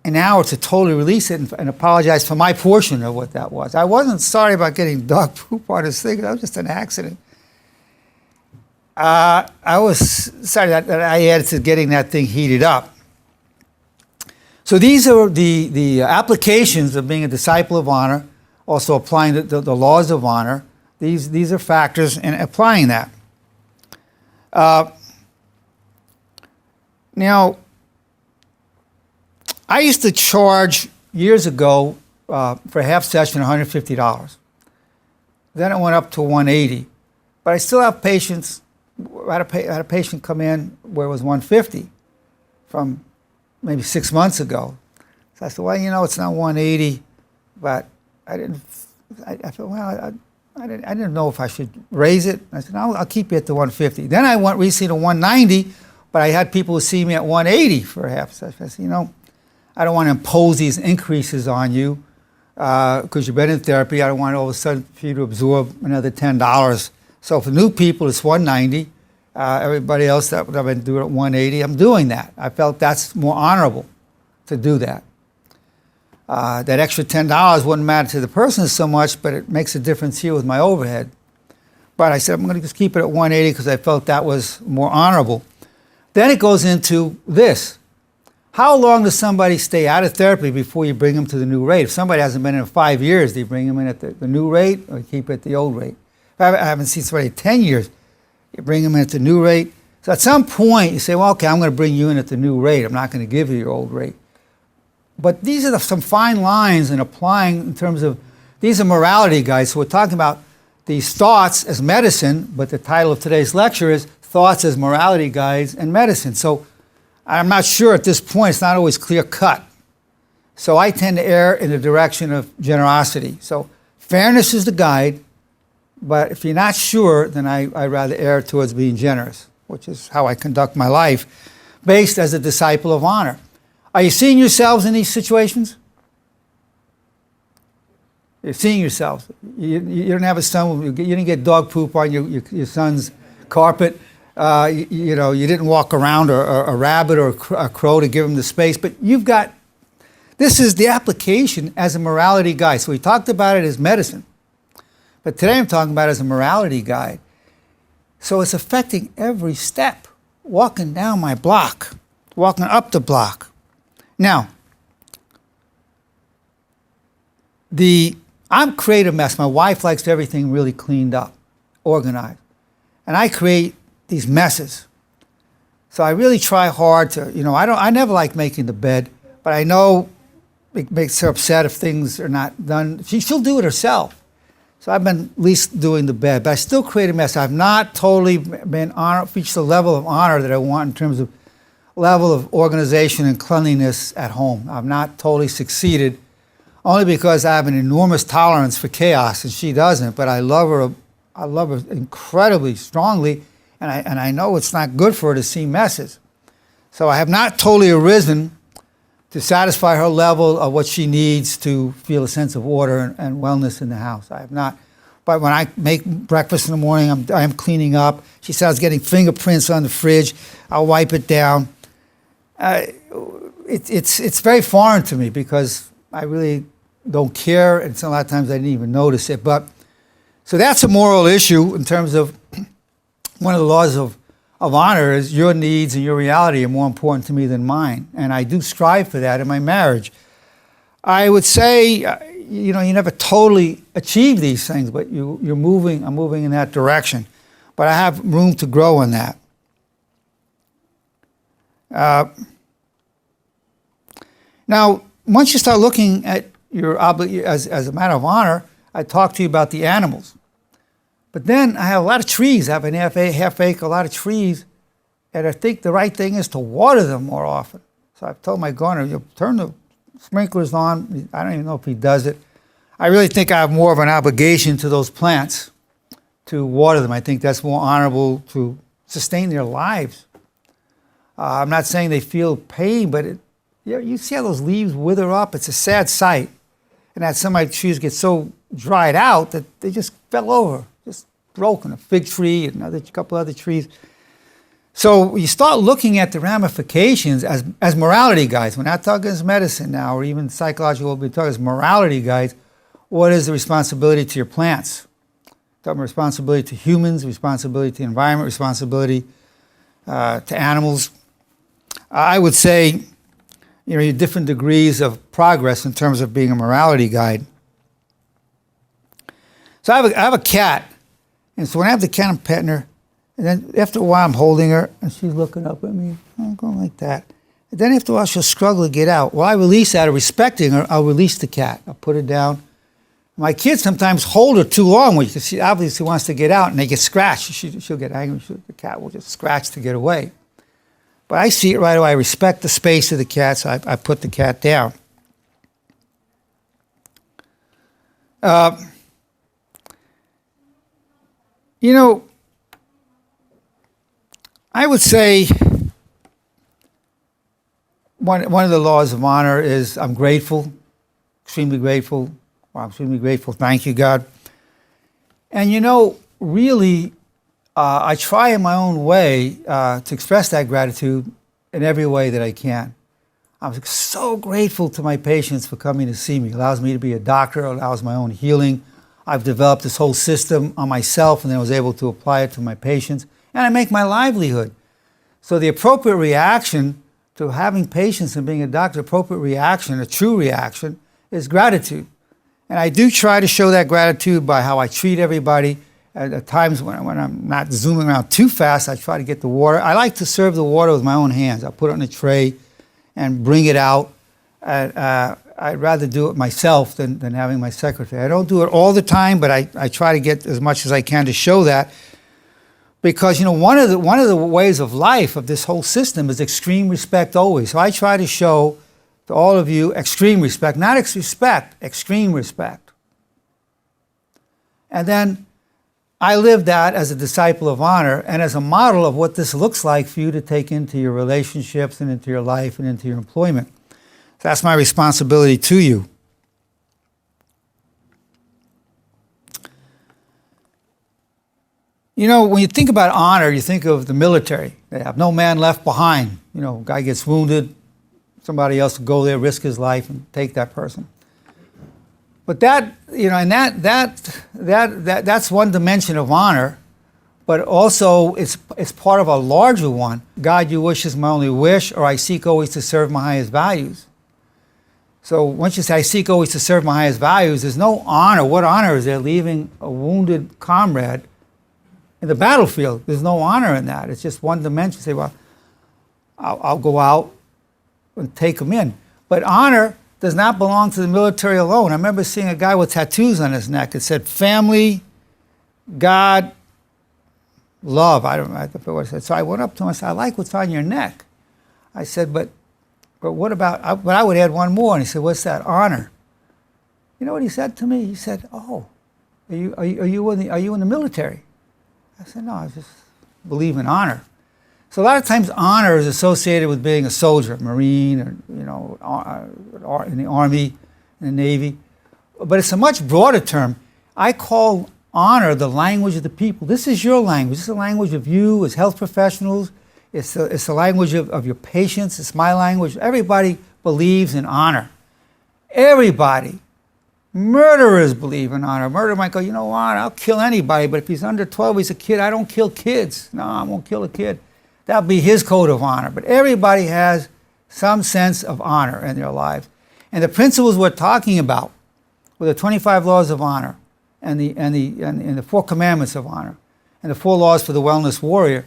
an hour to totally release it and apologize for my portion of what that was. I wasn't sorry about getting dog poop on this thing. That was just an accident. I was sorry that I added to getting that thing heated up. So these are the applications of being a disciple of honor, also applying the laws of honor. These are factors in applying that. Now, I used to charge years ago for a half session $150. Then it went up to $180. But I still have patients. I had a patient come in where it was $150 from maybe 6 months ago. So I said, "Well, it's not $180, but I thought, well, I didn't know if I should raise it." I said, "No, I'll keep you at the $150. Then I went recently to $190, but I had people who see me at $180 for a half session. I said, I don't want to impose these increases on you because you've been in therapy. I don't want all of a sudden for you to absorb another $10. So for new people, it's $190. Everybody else that I've been doing at $180, I'm doing that. I felt that's more honorable to do that. That extra $10 wouldn't matter to the person so much, but it makes a difference here with my overhead. But I said, I'm going to just keep it at $180 because I felt that was more honorable. Then it goes into this. How long does somebody stay out of therapy before you bring them to the new rate? If somebody hasn't been in 5 years, do you bring them in at the new rate or keep it at the old rate? If I haven't seen somebody in 10 years, you bring them in at the new rate. So at some point, you say, well, okay, I'm going to bring you in at the new rate. I'm not going to give you your old rate. But these are some fine lines in applying in terms of, these are morality guides. So we're talking about these thoughts as medicine, but the title of today's lecture is Thoughts as Morality Guides and Medicine. So I'm not sure at this point, it's not always clear cut. So I tend to err in the direction of generosity. So fairness is the guide, but if you're not sure, then I'd rather err towards being generous, which is how I conduct my life, based as a disciple of honor. Are you seeing yourselves in these situations? You're seeing yourself. You don't have a son. You didn't get dog poop on your son's carpet. You know, you didn't walk around a rabbit or a crow to give him the space. But you've got, this is the application as a morality guide. So we talked about it as medicine. But today I'm talking about it as a morality guide. So it's affecting every step. Walking down my block, walking up the block. Now, I'm create a mess. My wife likes everything really cleaned up, organized. And I create these messes. So I really try hard to, you know, I never like making the bed, but I know it makes her upset if things are not done. She'll do it herself. So I've been at least doing the bed, but I still create a mess. I've not totally reached the level of honor that I want in terms of level of organization and cleanliness at home. I've not totally succeeded, only because I have an enormous tolerance for chaos, and she doesn't. But I love her incredibly strongly, and I know it's not good for her to see messes. So I have not totally arisen to satisfy her level of what she needs to feel a sense of order and wellness in the house. I have not. But when I make breakfast in the morning, I'm cleaning up. She starts getting fingerprints on the fridge. I'll wipe it down. It's very foreign to me because I really don't care, and so a lot of times I didn't even notice it. But so that's a moral issue in terms of one of the laws of honor is your needs and your reality are more important to me than mine. And I do strive for that in my marriage. I would say, you know, you never totally achieve these things, but I'm moving in that direction. But I have room to grow in that. Now, once you start looking at your as a matter of honor, I talk to you about the animals. But then I have a lot of trees. I have a half acre, a lot of trees. And I think the right thing is to water them more often. So I've told my gardener, you turn the sprinklers on. I don't even know if he does it. I really think I have more of an obligation to those plants to water them. I think that's more honorable to sustain their lives. I'm not saying they feel pain, but you see how those leaves wither up? It's a sad sight. And that some of my trees get so dried out that they just fell over. Broken, a fig tree and a couple other trees. So you start looking at the ramifications as morality guides. We're not talking as medicine now, or even psychological, we're talking as morality guides. What is the responsibility to your plants? Talking responsibility to humans, responsibility to the environment, responsibility to animals. I would say, you know, different degrees of progress in terms of being a morality guide. So I have a cat. And so when I have the cat, I'm petting her, and then after a while I'm holding her, and she's looking up at me. I'm going like that. And then after a while she'll struggle to get out. Well, I release out of respecting her. I'll release the cat. I'll put her down. My kids sometimes hold her too long because she obviously wants to get out, and they get scratched. She'll get angry. The cat will just scratch to get away. But I see it right away. I respect the space of the cat, so I put the cat down. You know, I would say one of the laws of honor is I'm grateful, extremely grateful. Well, I'm extremely grateful. Thank you, God. And you know, really, I try in my own way to express that gratitude in every way that I can. I'm so grateful to my patients for coming to see me. It allows me to be a doctor. It allows my own healing. I've developed this whole system on myself, and then I was able to apply it to my patients. And I make my livelihood. So the appropriate reaction to having patients and being a doctor, appropriate reaction, a true reaction, is gratitude. And I do try to show that gratitude by how I treat everybody. At times when I'm not zooming around too fast, I try to get the water. I like to serve the water with my own hands. I put it on a tray and bring it out. I'd rather do it myself than having my secretary. I don't do it all the time, but I try to get as much as I can to show that. Because, you know, one of the ways of life of this whole system is extreme respect always. So I try to show to all of you extreme respect, not respect, extreme respect. And then I live that as a disciple of honor and as a model of what this looks like for you to take into your relationships and into your life and into your employment. That's my responsibility to you. You know, when you think about honor, you think of the military. They have no man left behind. You know, guy gets wounded, somebody else will go there, risk his life, and take that person. But that, you know, and that's one dimension of honor, but also it's part of a larger one. God, your wish is my only wish, or I seek always to serve my highest values. So once you say, I seek always to serve my highest values, there's no honor. What honor is there? Leaving a wounded comrade in the battlefield. There's no honor in that. It's just one dimension. You say, well, I'll go out and take him in. But honor does not belong to the military alone. I remember seeing a guy with tattoos on his neck. It said, family, God, love. I don't know what it said. So I went up to him and said, I like what's on your neck. I said, but what about, but I would add one more. And he said, what's that? Honor. You know what he said to me? He said, oh, are you in the military? I said, no, I just believe in honor. So a lot of times honor is associated with being a soldier, Marine, or, you know, in the Army, in the Navy. But it's a much broader term. I call honor the language of the people. This is your language. This is the language of you as health professionals. It's the language of your patients. It's my language. Everybody believes in honor. Everybody. Murderers believe in honor. A murderer might go, you know what, I'll kill anybody, but if he's under 12, he's a kid. I don't kill kids. No, I won't kill a kid. That'll be his code of honor. But everybody has some sense of honor in their lives. And the principles we're talking about were the 25 laws of honor and the 4 commandments of honor and the 4 laws for the wellness warrior.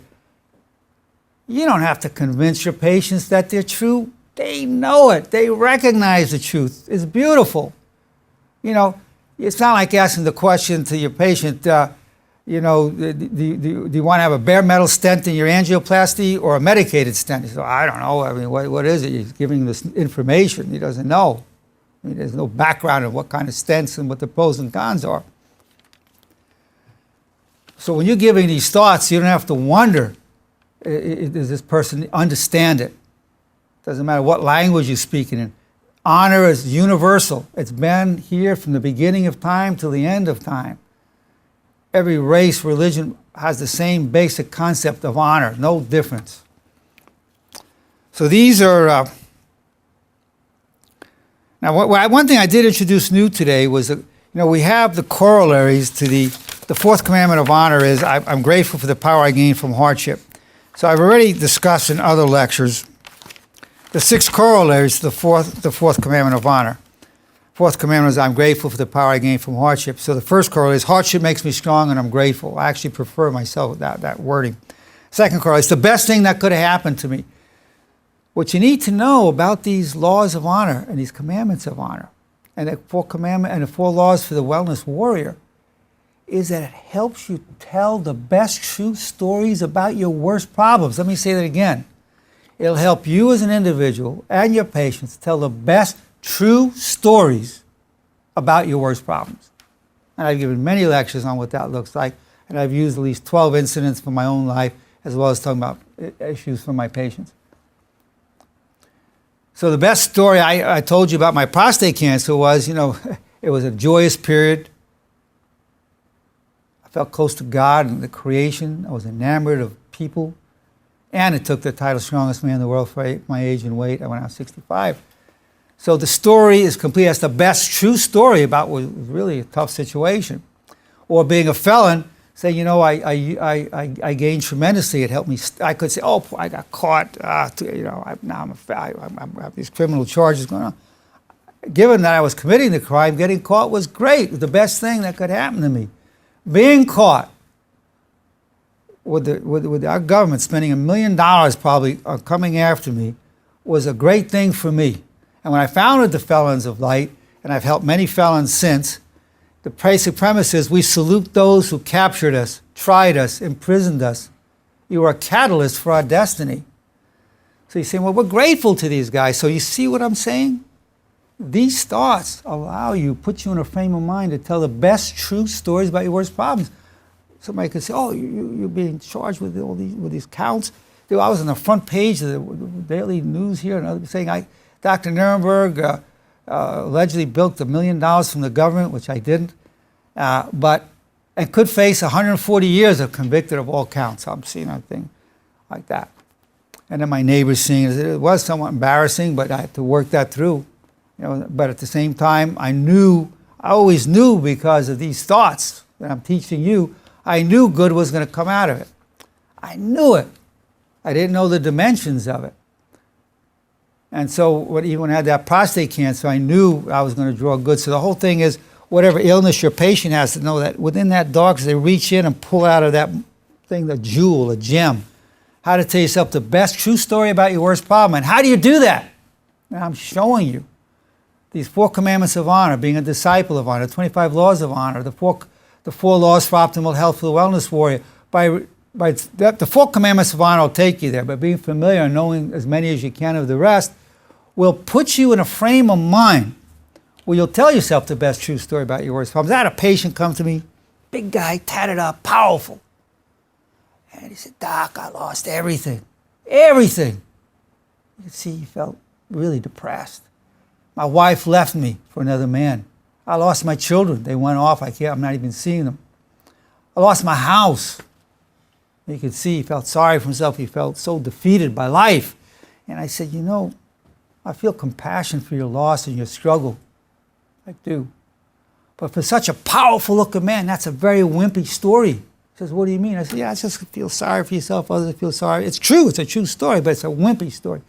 You don't have to convince your patients that they're true. They know it. They recognize the truth. It's beautiful. You know, it's not like asking the question to your patient, you know, do you want to have a bare metal stent in your angioplasty or a medicated stent? He says, I don't know. I mean, what is it? He's giving this information. He doesn't know. I mean, there's no background of what kind of stents and what the pros and cons are. So when you're giving these thoughts, you don't have to wonder, does this person understand it? Doesn't matter what language you're speaking in. Honor is universal. It's been here from the beginning of time till the end of time. Every race, religion has the same basic concept of honor, no difference. So these are, now one thing I did introduce new today was, you know, we have the corollaries to the 4th commandment of honor is, I'm grateful for the power I gain from hardship. So I've already discussed in other lectures the 6 corollaries to the fourth commandment of honor. 4th commandment is, I'm grateful for the power I gain from hardship. So the first corollary is, hardship makes me strong and I'm grateful. I actually prefer myself that wording. 2nd corollary is, the best thing that could have happened to me. What you need to know about these laws of honor and these commandments of honor and the 4 commandments and the 4 laws for the wellness warrior is that it helps you tell the best true stories about your worst problems. Let me say that again. It'll help you as an individual and your patients tell the best true stories about your worst problems. And I've given many lectures on what that looks like, and I've used at least 12 incidents from my own life, as well as talking about issues from my patients. So the best story I told you about my prostate cancer was, you know, it was a joyous period. I felt close to God and the creation. I was enamored of people. And it took the title strongest man in the world for my age and weight. I went out 65. So the story is complete. That's the best true story about what was really a tough situation. Or being a felon, say, you know, I gained tremendously. It helped me. I could say, oh, I got caught. You know, now I have these criminal charges going on. Given that I was committing the crime, getting caught was great. It was the best thing that could happen to me. Being caught with our government spending $1 million probably coming after me was a great thing for me. And when I founded the Felons of Light, and I've helped many felons since, the basic premise is we salute those who captured us, tried us, imprisoned us. You are a catalyst for our destiny. So you say, well, we're grateful to these guys. So you see what I'm saying? These thoughts allow you, put you in a frame of mind to tell the best true stories about your worst problems. Somebody could say, oh, you're being charged with all these counts. Dude, I was on the front page of the Daily News here, and others saying, Dr. Nerenberg allegedly bilked $1 million from the government, which I didn't. But and could face 140 years if convicted of all counts. I'm seeing a thing like that. And then my neighbors seeing it. It was somewhat embarrassing, but I had to work that through. But at the same time, I always knew because of these thoughts that I'm teaching you, I knew good was going to come out of it. I knew it. I didn't know the dimensions of it. And so even when I had that prostate cancer, I knew I was going to draw good. So the whole thing is, whatever illness your patient has, to know that within that darkness, they reach in and pull out of that thing, the jewel, a gem. How to tell yourself the best true story about your worst problem. And how do you do that? And I'm showing you. These 4 commandments of honor, being a disciple of honor, 25 laws of honor, the four laws for optimal health for the wellness warrior. The 4 commandments of honor will take you there, but being familiar and knowing as many as you can of the rest will put you in a frame of mind where you'll tell yourself the best true story about your worst problems. I had a patient come to me, big guy, tatted up, powerful. And he said, "Doc, I lost everything. Everything." You could see he felt really depressed. My wife left me for another man. I lost my children. They went off. I'm not even seeing them. I lost my house. You could see he felt sorry for himself. He felt so defeated by life. And I said, I feel compassion for your loss and your struggle. I do. But for such a powerful looking man, that's a very wimpy story. He says, "What do you mean?" I said, "Yeah, it's just feel sorry for yourself, others feel sorry." It's true, it's a true story, but it's a wimpy story.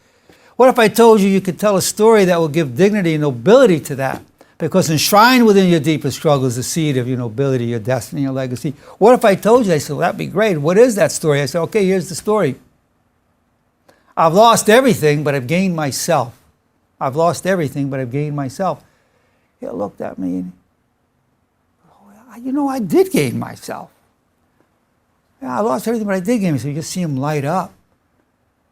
What if I told you you could tell a story that will give dignity and nobility to that? Because enshrined within your deepest struggle is the seed of your nobility, your destiny, your legacy. What if I told you? They said, "Well, that'd be great. What is that story?" I said, "Okay, here's the story. I've lost everything, but I've gained myself. I've lost everything, but I've gained myself." He looked at me and, I did gain myself. Yeah, I lost everything, but I did gain myself. You just see him light up.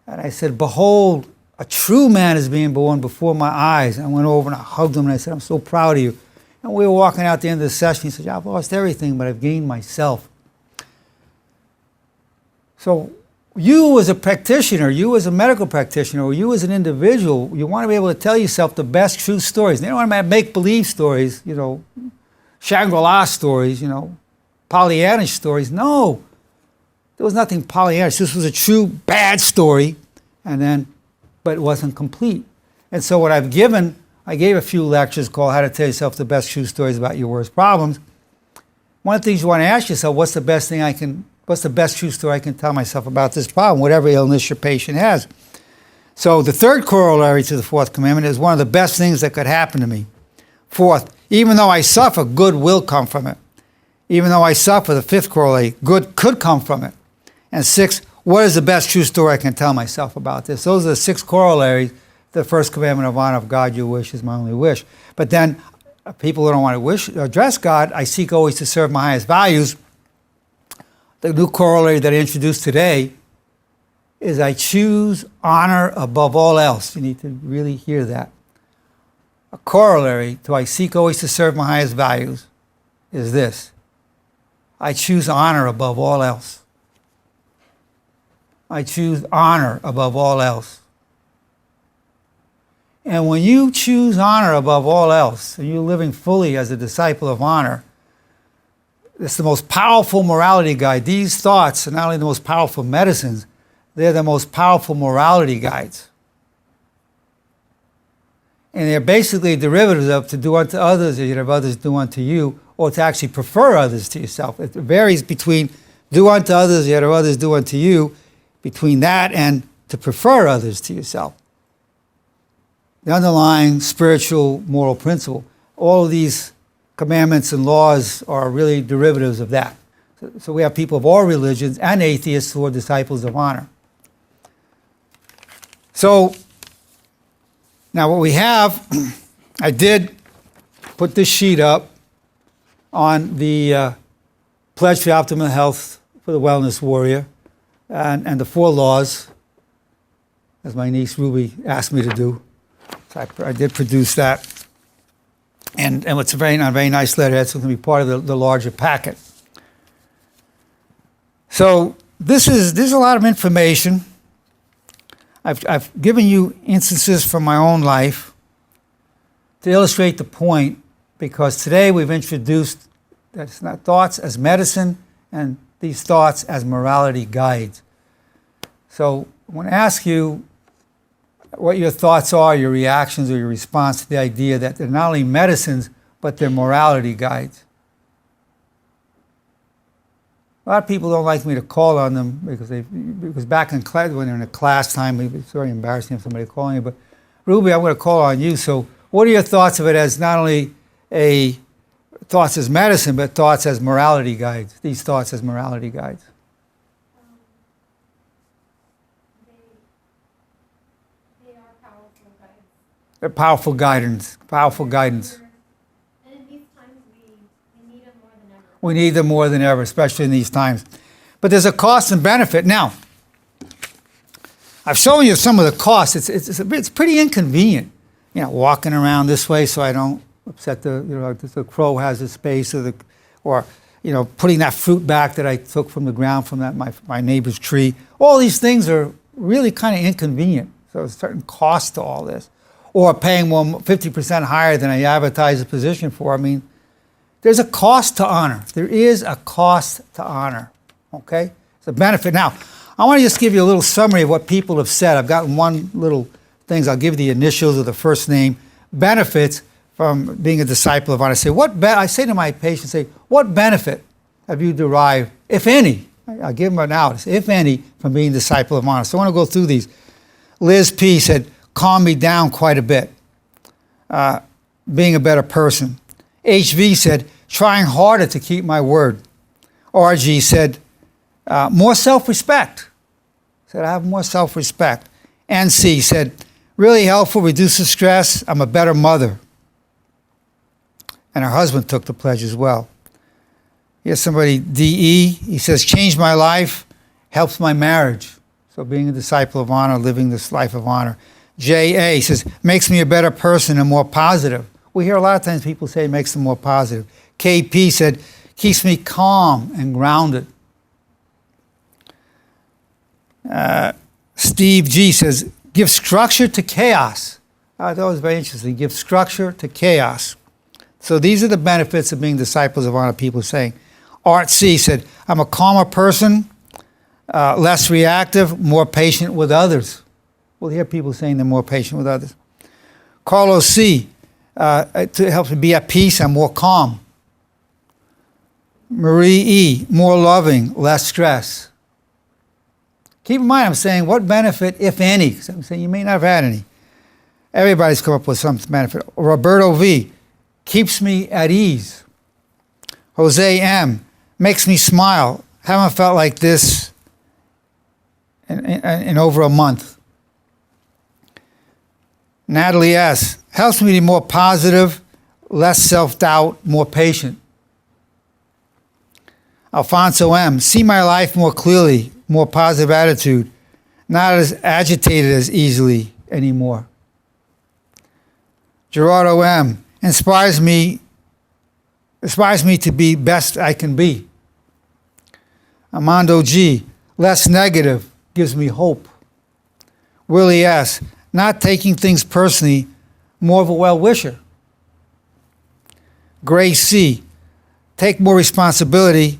And I said, "Behold, a true man is being born before my eyes." And I went over and I hugged him and I said, "I'm so proud of you." And we were walking out at the end of the session. He said, "Yeah, I've lost everything, but I've gained myself." So you as a practitioner, you as a medical practitioner, or you as an individual, you want to be able to tell yourself the best true stories. You don't want to make-believe stories, Shangri-La stories, Pollyannish stories. No, there was nothing Pollyannish. This was a true bad story, but it wasn't complete. And so what I gave a few lectures called How to Tell Yourself the Best True Stories About Your Worst Problems. One of the things you want to ask yourself, what's the best true story I can tell myself about this problem, whatever illness your patient has? So the third corollary to the 4th commandment is one of the best things that could happen to me. 4th, even though I suffer, good will come from it. Even though I suffer, the 5th corollary, good could come from it. And 6th, what is the best true story I can tell myself about this? Those are the 6 corollaries. The 1st commandment of honor of God, your wish is my only wish. But then people who don't want to address God, I seek always to serve my highest values. The new corollary that I introduced today is I choose honor above all else. You need to really hear that. A corollary to I seek always to serve my highest values is this. I choose honor above all else. I choose honor above all else. And when you choose honor above all else, and you're living fully as a disciple of honor, it's the most powerful morality guide. These thoughts are not only the most powerful medicines, they're the most powerful morality guides. And they're basically derivatives of to do unto others as you'd have others do unto you, or to actually prefer others to yourself. It varies between do unto others as you'd have others do unto you, between that and to prefer others to yourself. The underlying spiritual moral principle. All of these commandments and laws are really derivatives of that. So we have people of all religions and atheists who are disciples of honor. So now what we have, I did put this sheet up on the Pledge for Optimal Health for the Wellness Warrior and the 4 laws, as my niece Ruby asked me to do. So I did produce that. And it's a very nice letterhead, so it's going to be part of the larger packet. So there's a lot of information. I've given you instances from my own life to illustrate the point, because today we've introduced That's not thoughts as medicine, and these thoughts as morality guides. So I want to ask you what your thoughts are, your reactions or your response to the idea that they're not only medicines, but they're morality guides. A lot of people don't like me to call on them because back in class, when they're in a class time, it's very embarrassing if somebody calling you. But Ruby, I'm going to call on you. So what are your thoughts of it as not only thoughts as medicine, but thoughts as morality guides, these thoughts as morality guides? They are powerful guides. They're powerful guidance, powerful guidance. And in these times, we need them more than ever. We need them more than ever, especially in these times. But there's a cost and benefit. Now, I've shown you some of the costs. It's pretty inconvenient, walking around this way so I don't upset the crow has a space, or putting that fruit back that I took from the ground from my neighbor's tree. All these things are really kind of inconvenient. So there's a certain cost to all this. Or paying 50% higher than I advertise a position for. I mean, there's a cost to honor. There is a cost to honor. Okay? It's a benefit. Now, I want to just give you a little summary of what people have said. I've gotten one little things. I'll give you the initials of the first name. Benefits from being a disciple of honor. I say to my patients, what benefit have you derived, if any? I give them an out, if any, from being a disciple of honor. So I want to go through these. Liz P. said, calm me down quite a bit. Being a better person. HV said, trying harder to keep my word. RG said, more self-respect. Said, I have more self-respect. NC said, really helpful, reduces stress. I'm a better mother. And her husband took the pledge as well. Here's somebody, DE, he says, changed my life, helps my marriage. So being a disciple of honor, living this life of honor. JA says, makes me a better person and more positive. We hear a lot of times people say it makes them more positive. KP said, keeps me calm and grounded. Steve G says, give structure to chaos. I thought it was very interesting. Give structure to chaos. So these are the benefits of being disciples of honor, people saying. Art C said, I'm a calmer person, less reactive, more patient with others. We'll hear people saying they're more patient with others. Carlos C, to help me be at peace, I'm more calm. Marie E, more loving, less stress. Keep in mind, I'm saying what benefit, if any, because I'm saying you may not have had any. Everybody's come up with some benefit. Roberto V, keeps me at ease. Jose M, makes me smile. Haven't felt like this in over a month. Natalie S, helps me to be more positive, less self-doubt, more patient. Alfonso M, see my life more clearly, more positive attitude, not as agitated as easily anymore. Gerardo M, inspires me to be best I can be. Armando G, less negative, gives me hope. Willie S, not taking things personally, more of a well-wisher. Grace C, take more responsibility,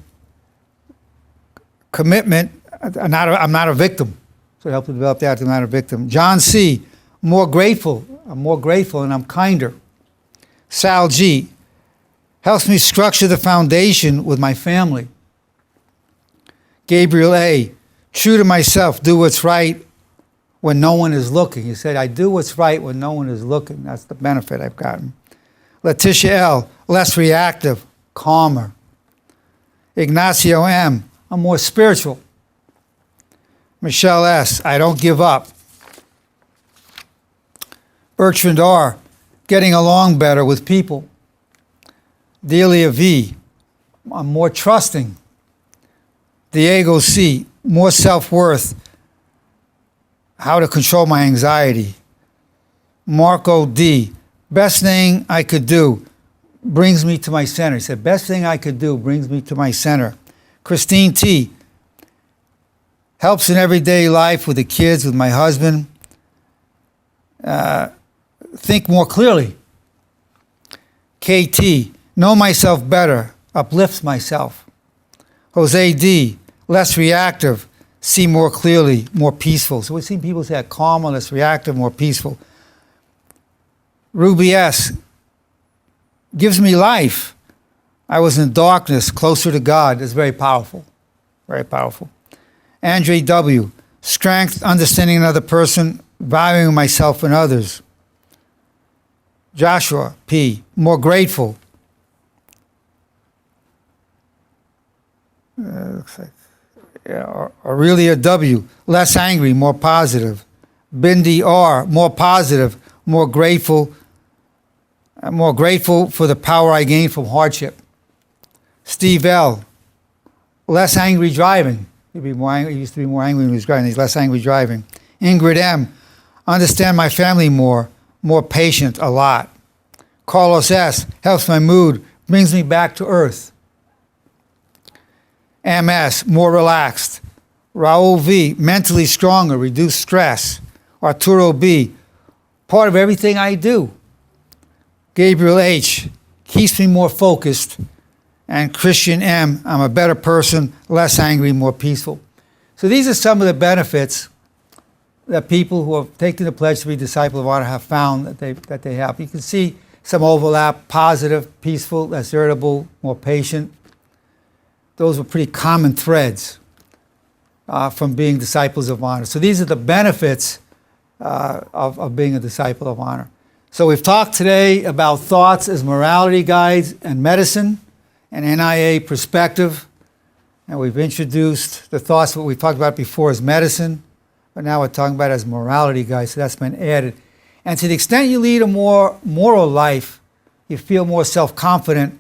commitment, I'm not a victim. So it helped to develop that, I'm not a victim. John C, more grateful, I'm more grateful and I'm kinder. Sal G, helps me structure the foundation with my family. Gabriel A, true to myself, do what's right when no one is looking. He said, I do what's right when no one is looking. That's the benefit I've gotten. Letitia L, less reactive, calmer. Ignacio M, I'm more spiritual. Michelle S, I don't give up. Bertrand R, getting along better with people. Delia V, I'm more trusting. Diego C, more self-worth, how to control my anxiety. Marco D, best thing I could do, brings me to my center. He said, best thing I could do brings me to my center. Christine T, helps in everyday life with the kids, with my husband. Think more clearly. KT, know myself better, uplifts myself. Jose D, less reactive, see more clearly, more peaceful. So we've seen people say calmer, less reactive, more peaceful. Ruby S, gives me life. I was in darkness, closer to God. That's very powerful. Very powerful. Andre W, strength, understanding another person, valuing myself and others. Joshua P, more grateful. Looks like Aurelia W, less angry, more positive. Bindi R, more positive, more grateful. I'm more grateful for the power I gained from hardship. Steve L, less angry driving. He'd be more angry. He used to be more angry when he was driving. He's less angry driving. Ingrid M, understand my family more patient, a lot. Carlos S, helps my mood, brings me back to earth. MS, more relaxed. Raul V, mentally stronger, reduced stress. Arturo B, part of everything I do. Gabriel H, keeps me more focused. And Christian M, I'm a better person, less angry, more peaceful. So these are some of the benefits that people who have taken the pledge to be disciple of honor have found that they have. You can see some overlap: positive, peaceful, less irritable, more patient. Those were pretty common threads from being disciples of honor. So these are the benefits of being a disciple of honor. So we've talked today about thoughts as morality guides and medicine, an NIA perspective. And we've introduced the thoughts, what we talked about before, as medicine, but now we're talking about it as morality guides, so that's been added. And to the extent you lead a more moral life, you feel more self-confident,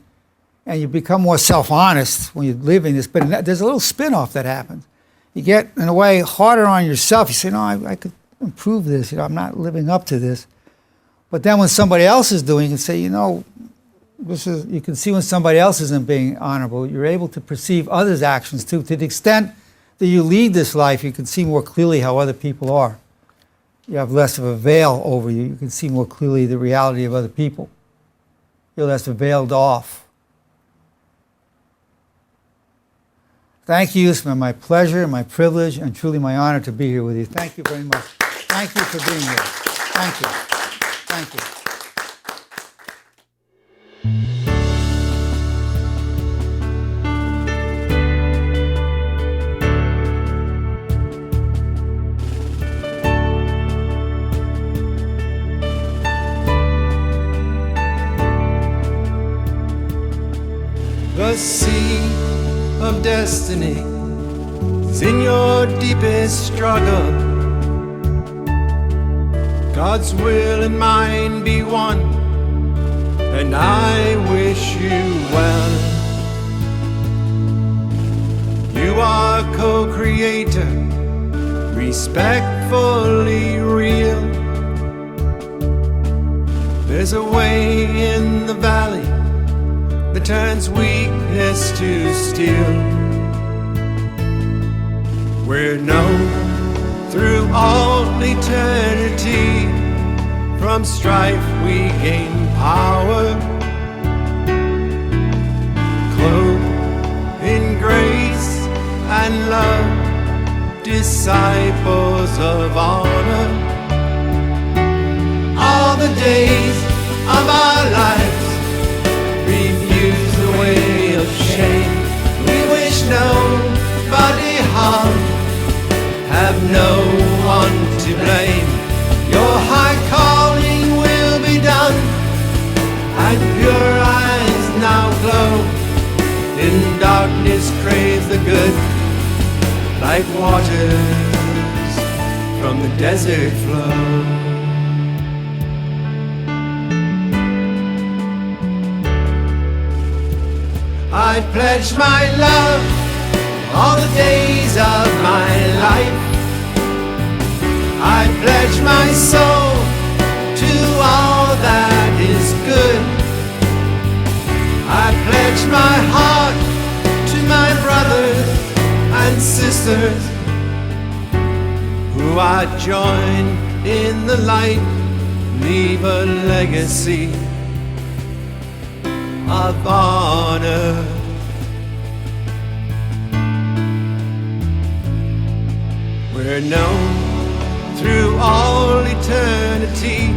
and you become more self-honest when you're living this. But there's a little spin-off that happens. You get, in a way, harder on yourself. You say, no, I could improve this. I'm not living up to this. But then when somebody else is doing it, you can say, you can see when somebody else isn't being honorable. You're able to perceive others' actions too. To the extent that you lead this life, you can see more clearly how other people are. You have less of a veil over you. You can see more clearly the reality of other people. You're less veiled off. Thank you. It's been my pleasure, my privilege, and truly my honor to be here with you. Thank you very much. Thank you for being here. Thank you. Thank you. The sea of destiny is in your deepest struggle. God's will and mine be one, and I wish you well. You are co-creator, respectfully real. There's a way in the valley that turns weakness to steel. We're known through all eternity, from strife we gain power, clothed in grace and love, disciples of honor. All the days of our lives refuse the way of shame. We wish nobody harm, have no one to blame. Your high calling will be done, and pure eyes now glow. In darkness craves the good, like waters from the desert flow. I pledge my love all the days of my life. I pledge my soul to all that is good. I pledge my heart to my brothers and sisters, who I join in the light, leave a legacy of honor. We're known through all eternity.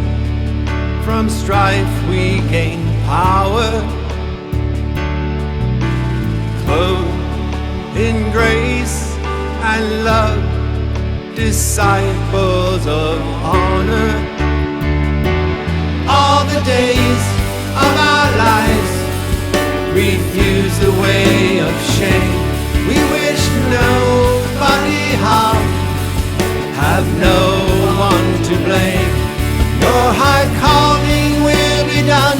From strife we gain power, clothed in grace and love, disciples of honor. All the days of our lives refuse the way of shame. We wish nobody harm, have no one to blame. Your high calling will be done,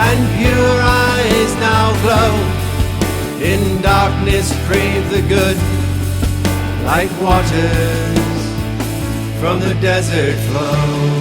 and pure eyes now glow. In darkness crave the good, like waters from the desert flow.